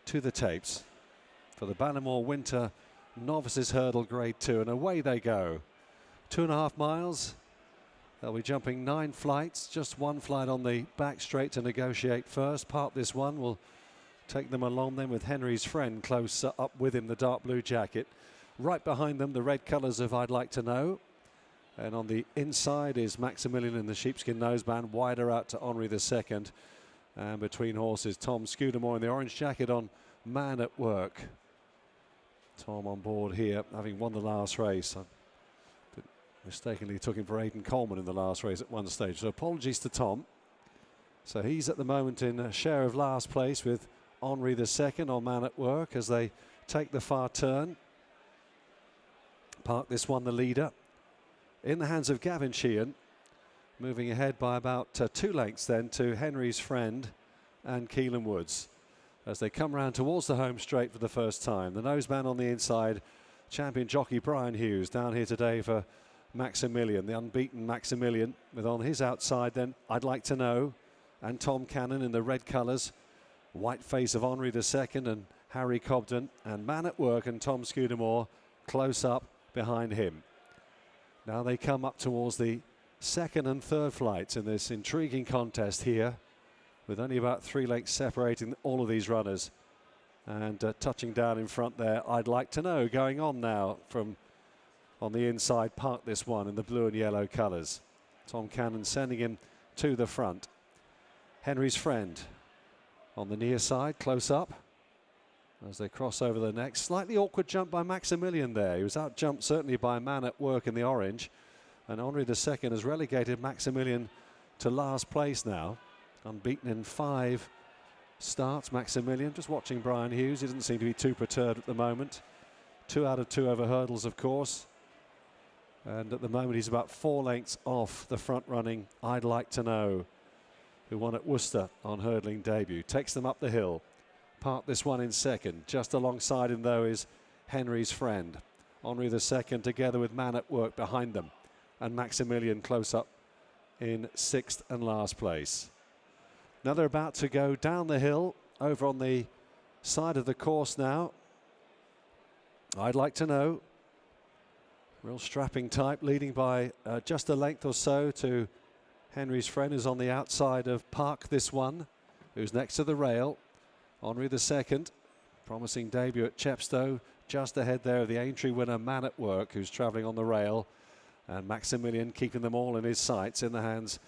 to the tapes for the Ballymore Winter Novices Hurdle Grade 2, and away they go. 2.5 miles. They'll be jumping 9 flights, just 1 flight on the back straight to negotiate first. Part this one will take them along then with Henri's friend close up with him, the dark blue jacket. Right behind them, the red colours of I'd Like to Know. And on the inside is Maximilian in the sheepskin noseband, wider out to Henri the Second. And between horses, Tom Scudamore in the orange jacket on Man at Work. Tom on board here, having won the last race. I mistakenly took him for Aidan Coleman in the last race at one stage, so apologies to Tom. So he's at the moment in a share of last place with Henri the Second on Man at Work as they take the far turn. Park this one, the leader, in the hands of Gavin Sheehan, moving ahead by about 2 lengths then to Henri's friend and Keelan Woods as they come round towards the home straight for the first time. The noseband on the inside, champion jockey Brian Hughes down here today for Maximilian, the unbeaten Maximilian, with on his outside then I'd Like to Know and Tom Cannon in the red colours, white face of Henri the Second and Harry Cobden, and Man at Work and Tom Scudamore close up behind him. Now they come up towards the second and third flights in this intriguing contest here, with only about 3 lengths separating all of these runners. And touching down in front there, I'd Like to Know going on now from on the inside. Park this one in the blue and yellow colours. Tom Cannon sending him to the front. Henri's friend on the near side, close up as they cross over the next. Slightly awkward jump by Maximilian there. He was out jumped certainly by Man at Work in the orange, and Henri the Second has relegated Maximilian to last place now, unbeaten in 5 starts. Maximilian, just watching Brian Hughes, he doesn't seem to be too perturbed at the moment. 2 out of 2 over hurdles, of course, and at the moment he's about 4 lengths off the front running I'd Like to Know, who won at Worcester on hurdling debut. Takes them up the hill. Park this one in second. Just alongside him though is Henri's friend. Henri the Second together with Man at Work behind them, and Maximilian close up in 6th and last place. Now they're about to go down the hill over on the side of the course now. I'd Like to Know, real strapping type, leading by just a length or so to Henri's friend, who's on the outside of Park this one, who's next to the rail. Henri the Second, promising debut at Chepstow, just ahead there of the Aintree winner Man at Work, who's travelling on the rail, and Maximilian keeping them all in his sights in the hands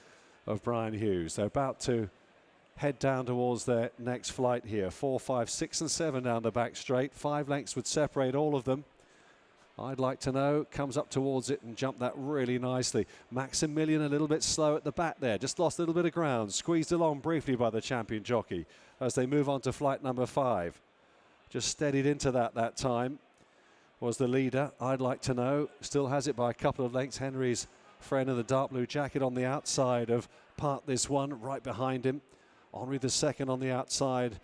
of Brian Hughes. They're about to head down towards their next flight here. 4, 5, 6 and 7 down the back straight. 5 lengths would separate all of them. I'd Like to Know comes up towards it and jumped that really nicely. Maximilian a little bit slow at the back there, just lost a little bit of ground, squeezed along briefly by the champion jockey as they move on to flight number 5. Just steadied into that time was the leader. I'd Like to Know still has it by a couple of lengths. Henri's friend in the dark blue jacket on the outside of Park this one, right behind him. Henri the Second on the outside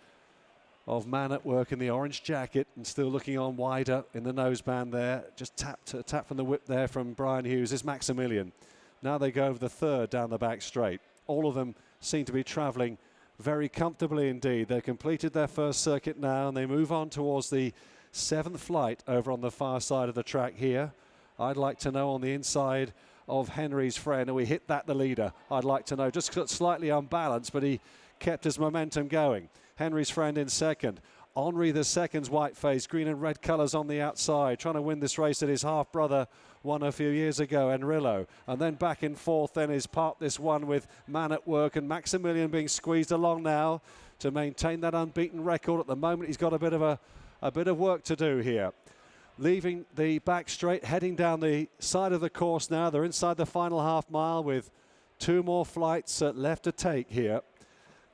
of Man at Work in the orange jacket, and still looking on wider in the noseband there. Just a tap from the whip there from Brian Hughes is Maximilian. Now they go over the third down the back straight. All of them seem to be travelling very comfortably indeed. They've completed their first circuit now, and they move on towards the 7th flight over on the far side of the track here. I'd Like to Know on the inside of Henri's friend, and we hit that, the leader. I'd Like to Know just slightly unbalanced, but he kept his momentum going. Henri's friend in second. Henri the Second's white face, green and red colours on the outside, trying to win this race that his half-brother won a few years ago, Enrilo. And then back in 4th then is Park this one with Man at Work, and Maximilian being squeezed along now to maintain that unbeaten record. At the moment he's got a bit of work to do here. Leaving the back straight, heading down the side of the course now. They're inside the final half mile with 2 more flights left to take here.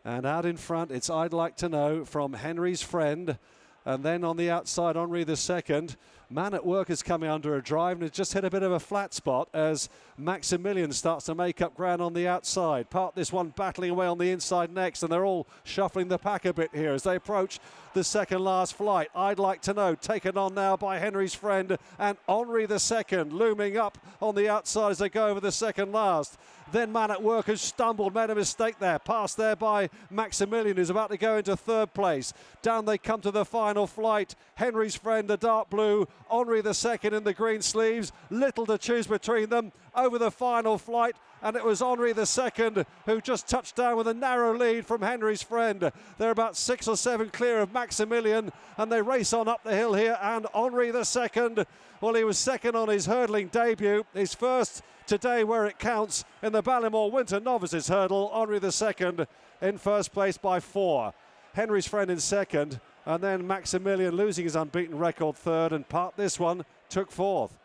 And out in front, it's I'd Like to Know from Henri's friend. And then on the outside, Henri the Second. Man at Work is coming under a drive and has just hit a bit of a flat spot as Maximilian starts to make up ground on the outside. Part this one battling away on the inside next, and they're all shuffling the pack a bit here as they approach the second last flight. I'd Like to Know, taken on now by Henri's Friend and Henri the Second, looming up on the outside as they go over the second last. Then Man at Work has stumbled, made a mistake there. Passed there by Maximilian, who's about to go into third place. Down they come to the final flight. Henri's Friend, the dark blue. Henri the Second in the green sleeves. Little to choose between them over the final flight. And it was Henri the Second who just touched down with a narrow lead from Henri's Friend. They're about 6 or 7 clear of Maximilian, and they race on up the hill here. And Henri the Second, well, he was second on his hurdling debut. His first today where it counts in the Ballymore Winter Novices Hurdle. Henri the Second in first place by 4. Henri's Friend in second, and then Maximilian losing his unbeaten record third, and Part this one took fourth.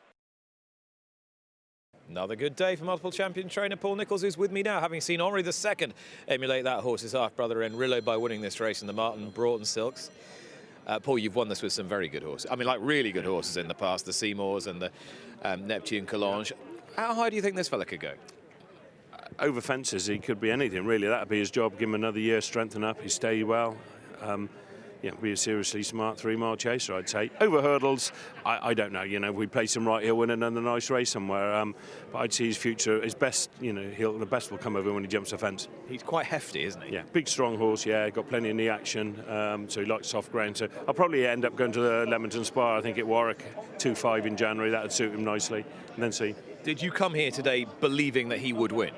Another good day for multiple champion trainer Paul Nicholls, who's with me now, having seen Henri the Second emulate that horse's half-brother Enrilo by winning this race in the Martin Broughton Silks. Paul, you've won this with some very good horses. I mean, like really good horses in the past, the Seymours and the Neptune Collonges. How high do you think this fella could go? Over fences, he could be anything, really. That would be his job. Give him another year, strengthen up, he stay well. Yeah, be a seriously smart 3-mile chaser, I'd say. Over hurdles, I don't know. You know, we place him right, he'll win another nice race somewhere. But I'd see his future, his best. You know, the best will come over when he jumps a fence. He's quite hefty, isn't he? Yeah, big, strong horse. Yeah, got plenty of knee action. So he likes soft ground. So I'll probably end up going to the Leamington Spa. I think at Warwick, 2-5 in January. That would suit him nicely. And then see. Did you come here today believing that he would win?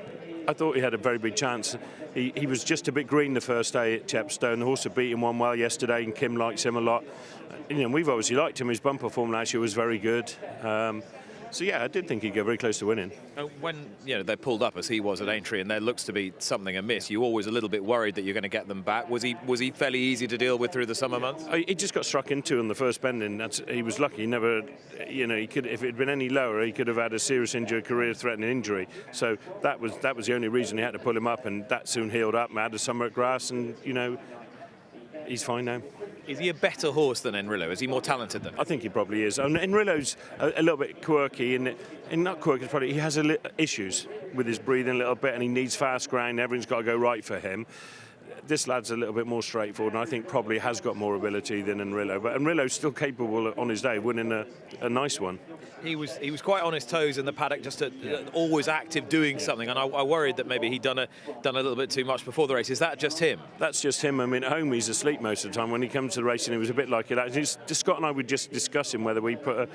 I thought he had a very big chance. He was just a bit green the first day at Chepstow, and the horse had beat him one well yesterday, and Kim likes him a lot. You know, we've obviously liked him. His bumper form last year was very good. So yeah, I did think he'd go very close to winning. When they pulled up as he was at Aintree, and there looks to be something amiss, you always a little bit worried that you're going to get them back. Was he fairly easy to deal with through the summer months? He just got struck into in the first bending. He was lucky. He never, he could, if it had been any lower, he could have had a serious injury, career-threatening injury. So that was the only reason he had to pull him up, and that soon healed up. And had a summer at grass, and he's fine now. Is he a better horse than Enrilo? Is he more talented than him? I think he probably is. Enrilo's a little bit quirky, and not quirky, probably he has issues with his breathing a little bit, and he needs fast ground. Everything's got to go right for him. This lad's a little bit more straightforward, and I think probably has got more ability than Enrilo. But Enrilo's still capable on his day of winning a nice one. He was quite on his toes in the paddock, just always active, doing something. And I worried that maybe he'd done a little bit too much before the race. Is that just him? That's just him. I mean, at home he's asleep most of the time. When he comes to the racing, he was a bit like it. Scott and I would just discussing whether we put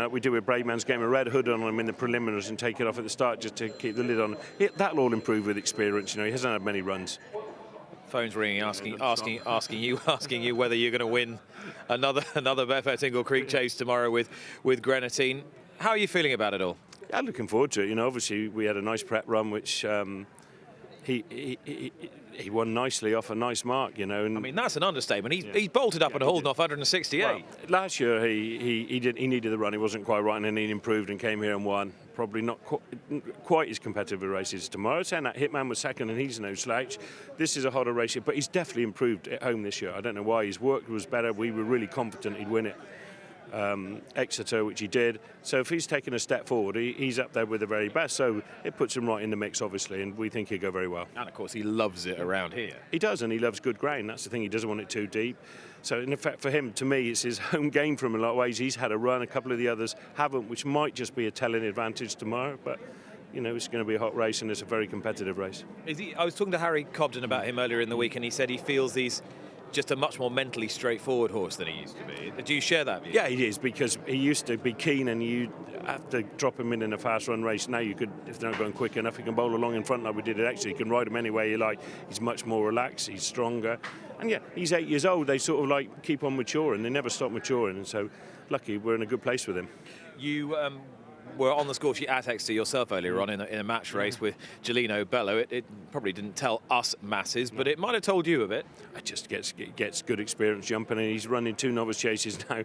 we do with Braveman's Game, a red hood on him in the preliminaries and take it off at the start just to keep the lid on. That'll all improve with experience. He hasn't had many runs. Phone's ringing, asking you whether you're going to win another Betfair Tingle Creek chase tomorrow with Grenadine. How are you feeling about it all? Yeah, looking forward to it. Obviously we had a nice prep run, which he won nicely off a nice mark. And I mean, that's an understatement. He's bolted up and holding off 168. Well, last year he needed the run. He wasn't quite right, and then he improved and came here and won. Probably not quite as competitive a race as tomorrow. Saying that Hitman was second, and he's no slouch. This is a harder race, but he's definitely improved at home this year. I don't know why. His work was better. We were really confident he'd win it. Exeter, which he did. So if he's taken a step forward, he's up there with the very best. So it puts him right in the mix, obviously, and we think he'll go very well. And of course, he loves it around here. He does, and he loves good ground. That's the thing. He doesn't want it too deep. So in effect, for him, to me, it's his home game from a lot of ways. He's had a run, a couple of the others haven't, which might just be a telling advantage tomorrow. But it's going to be a hot race, and it's a very competitive race. I was talking to Harry Cobden about him earlier in the week, and he said he feels he's just a much more mentally straightforward horse than he used to be. Do you share that view? Yeah, he is, because he used to be keen, and you have to drop him in a fast run race. Now you could, if they're not going quick enough, you can bowl along in front like we did it. Actually, you can ride him any way you like. He's much more relaxed, he's stronger. And yeah, he's 8 years old. They sort of keep on maturing. They never stop maturing. And so, lucky, we're in a good place with him. You were on the score sheet at Exeter yourself earlier on in a match race with Gelino Bello. It probably didn't tell us masses, but it might have told you a bit. It just gets good experience jumping, and he's running 2 novice chases now.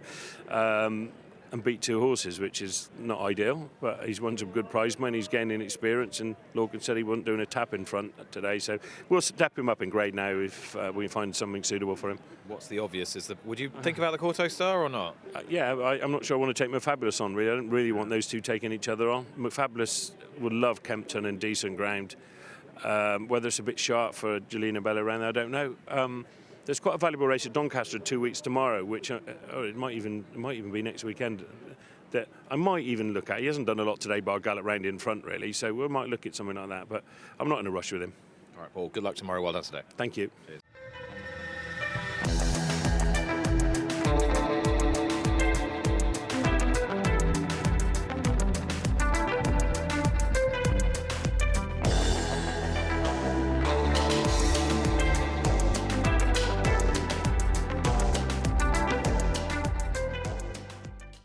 and beat 2 horses, which is not ideal, but he's won some good prize money, he's gaining experience, and Lorcan said he wasn't doing a tap in front today, so we'll step him up in grade now if we find something suitable for him. What's the obvious? Would you think about the Corto Star or not? Yeah, I'm not sure I want to take McFabulous on, really. I don't really want those two taking each other on. McFabulous would love Kempton and decent ground. Whether it's a bit sharp for Jelena Bella around there, I don't know. There's quite a valuable race at Doncaster 2 weeks tomorrow, which it might even be next weekend. That I might even look at. He hasn't done a lot today, bar gallop round in front, really. So we might look at something like that. But I'm not in a rush with him. All right, Paul. Good luck tomorrow. Well done today. Thank you. Cheers.